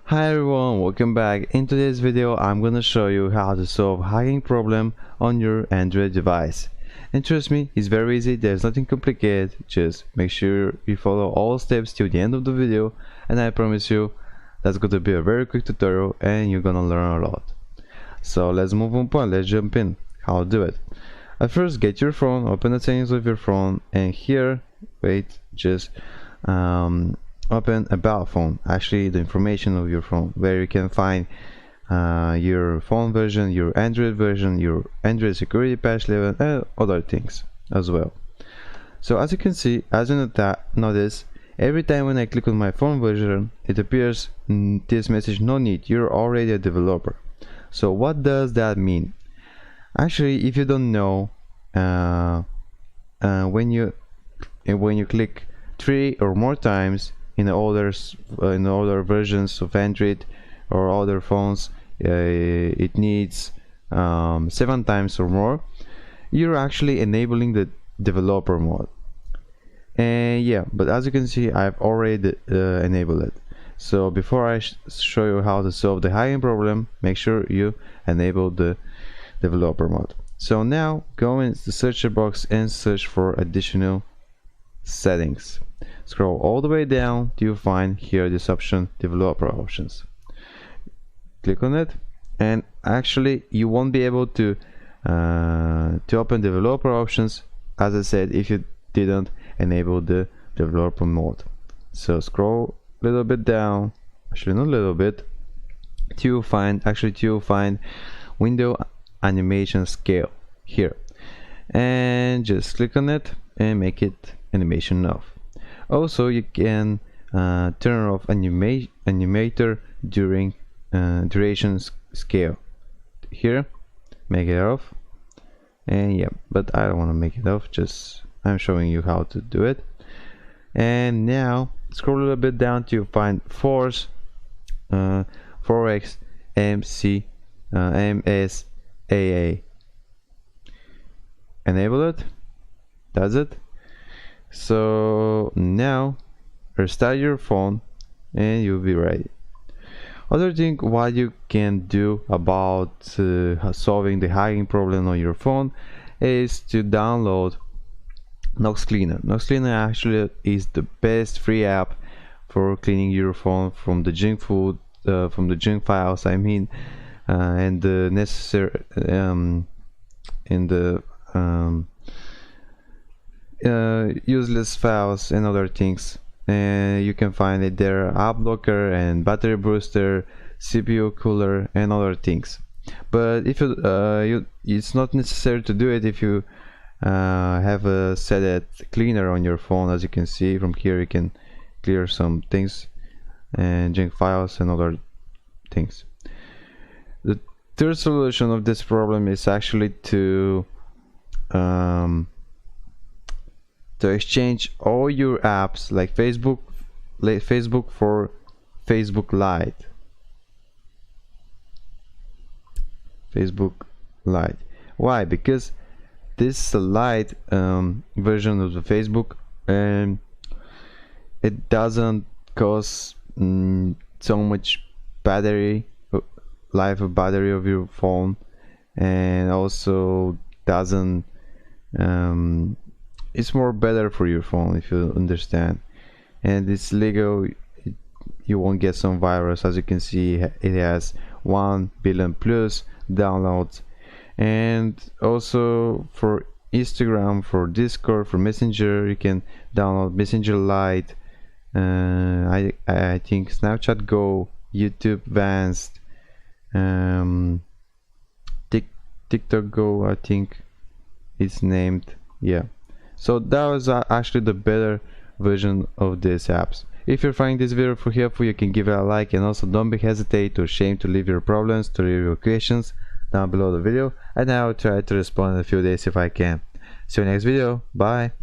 Hi everyone, welcome back. In today's video I'm gonna show you how to solve hacking problem on your Android device. And trust me, it's very easy, there's nothing complicated, just make sure you follow all steps till the end of the video, and I promise you that's gonna be a very quick tutorial and you're gonna learn a lot. So let's move on point, let's jump in. How to do it. At first, get your phone, open the settings of your phone, and here, open about phone, actually the information of your phone, where you can find your phone version, your Android version, your Android security patch level, and other things as well. So as you can see, as you notice, every time when I click on my phone version, it appears this message: no need, you're already a developer. So what does that mean? Actually, if you don't know, when you click 3 or more times in other versions of Android or other phones, it needs 7 times or more, you're actually enabling the developer mode. And yeah, but as you can see, I've already enabled it. So before I show you how to solve the hacking problem, make sure you enable the developer mode. So now go in the search box and search for additional settings. Scroll all the way down till you find here this option, developer options. Click on it, and actually you won't be able to open developer options, as I said, if you didn't enable the developer mode. So scroll a little bit down, actually not a little bit, till you find window animation scale here, and just click on it and make it animation off. Also, you can turn off animator during duration scale here, make it off. And yeah, but I don't want to make it off, just I'm showing you how to do it. And now scroll a little bit down till you find force 4x MC MSAA. Enable it. That's it. So now restart your phone and you'll be ready. Other thing what you can do about solving the hacking problem on your phone is to download Nox Cleaner. Nox Cleaner actually is the best free app for cleaning your phone from the junk files, I mean, and the necessary useless files and other things. And you can find it there: app blocker and battery booster, CPU cooler, and other things. But if it's not necessary to do it if you have a set cleaner on your phone. As you can see from here, you can clear some things and junk files and other things. The third solution of this problem is actually to exchange all your apps like Facebook for Facebook Lite. Why? Because this is a light version of the Facebook, and it doesn't cost so much life of battery of your phone, and also doesn't it's more better for your phone, if you understand. And it's legal, you won't get some virus. As you can see, it has 1 billion plus downloads. And also for Instagram, for Discord, for Messenger, you can download Messenger Lite, I think Snapchat Go, YouTube Advanced, TikTok Go, I think it's named. Yeah, so that was actually the better version of these apps. If you're finding this video helpful, you can give it a like, and also don't be hesitate or ashamed to leave your problems, to leave your questions down below the video, and I will try to respond in a few days if I can. See you next video. Bye.